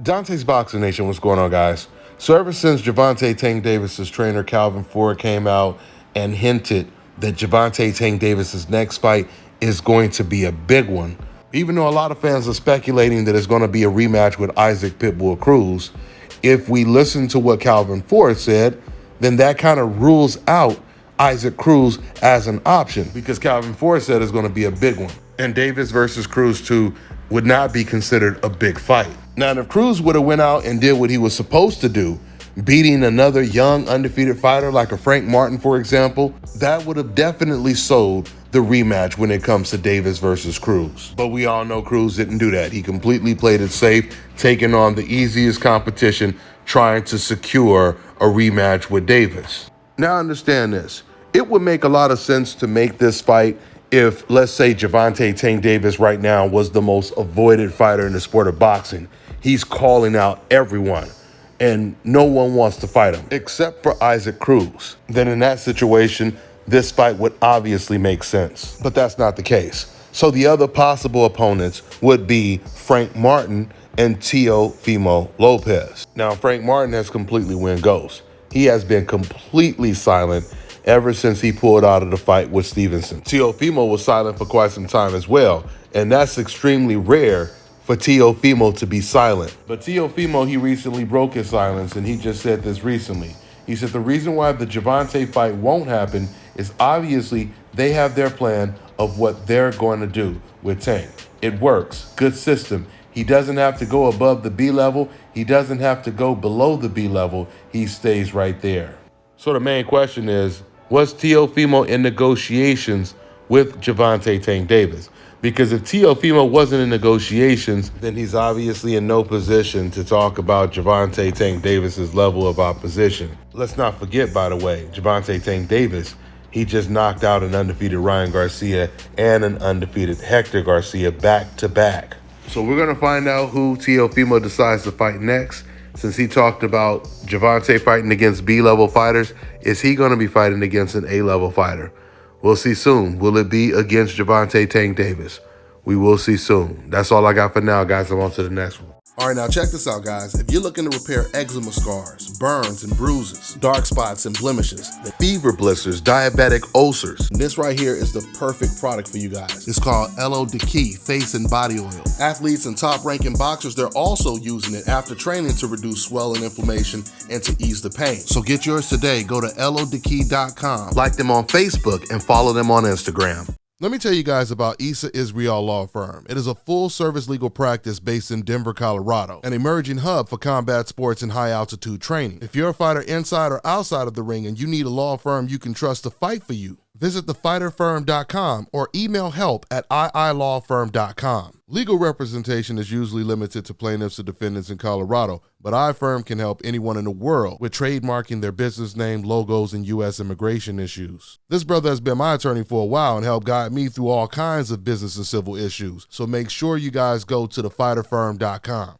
Dante's Boxing Nation, what's going on, guys? So ever since Gervonta Tank Davis's trainer Calvin Ford came out and hinted that Gervonta Tank Davis's next fight is going to be a big one, even though a lot of fans are speculating that it's going to be a rematch with Isaac Pitbull Cruz, if we listen to what Calvin Ford said, then that kind of rules out Isaac Cruz as an option, because Calvin Ford said it's going to be a big one. And Davis versus Cruz 2 would not be considered a big fight. Now, if Cruz would have went out and did what he was supposed to do, beating another young undefeated fighter like a Frank Martin, for example, that would have definitely sold the rematch when it comes to Davis versus Cruz. But we all know Cruz didn't do that. He completely played it safe, taking on the easiest competition, trying to secure a rematch with Davis. Now understand this. It would make a lot of sense to make this fight if, let's say, Gervonta Tank Davis right now was the most avoided fighter in the sport of boxing. He's calling out everyone, and no one wants to fight him except for Isaac Cruz. Then in that situation, this fight would obviously make sense. But that's not the case. So the other possible opponents would be Frank Martin and Teófimo López. Now, Frank Martin has completely went ghost. He has been completely silent ever since he pulled out of the fight with Stevenson. Teófimo was silent for quite some time as well, and that's extremely rare for Teófimo to be silent. But Teófimo, he recently broke his silence, and he just said this recently. He said the reason why the Gervonta fight won't happen is obviously they have their plan of what they're going to do with Tank. It works. Good system. He doesn't have to go above the B level. He doesn't have to go below the B level. He stays right there. So the main question is, was Teófimo in negotiations with Gervonta Tank Davis? Because if Teófimo wasn't in negotiations, then he's obviously in no position to talk about Gervonta Tank Davis's level of opposition. Let's not forget, by the way, Gervonta Tank Davis, he just knocked out an undefeated Ryan Garcia and an undefeated Hector Garcia back to back. So we're going to find out who Teófimo decides to fight next. Since he talked about Gervonta fighting against B-level fighters, is he going to be fighting against an A-level fighter? We'll see soon. Will it be against Gervonta Tank Davis? We will see soon. That's all I got for now, guys. I'm on to the next one. All right, now check this out, guys. If you're looking to repair eczema scars, burns and bruises, dark spots and blemishes, The fever blisters, diabetic ulcers. this right here is the perfect product for you guys. It's called LO Key Face and Body Oil. Athletes and top-ranking boxers, they're also using it after training to reduce swelling, inflammation, and to ease the pain. So get yours today. Go to LODkey.com. Like them on Facebook and follow them on Instagram. Let me tell you guys about Issa Israel Law Firm. It is a full-service legal practice based in Denver, Colorado, an emerging hub for combat sports and high-altitude training. If you're a fighter inside or outside of the ring and you need a law firm you can trust to fight for you, visit thefighterfirm.com or email help@iilawfirm.com. Legal representation is usually limited to plaintiffs or defendants in Colorado, but iFirm can help anyone in the world with trademarking their business name, logos, and U.S. immigration issues. This brother has been my attorney for a while and helped guide me through all kinds of business and civil issues, so make sure you guys go to thefighterfirm.com.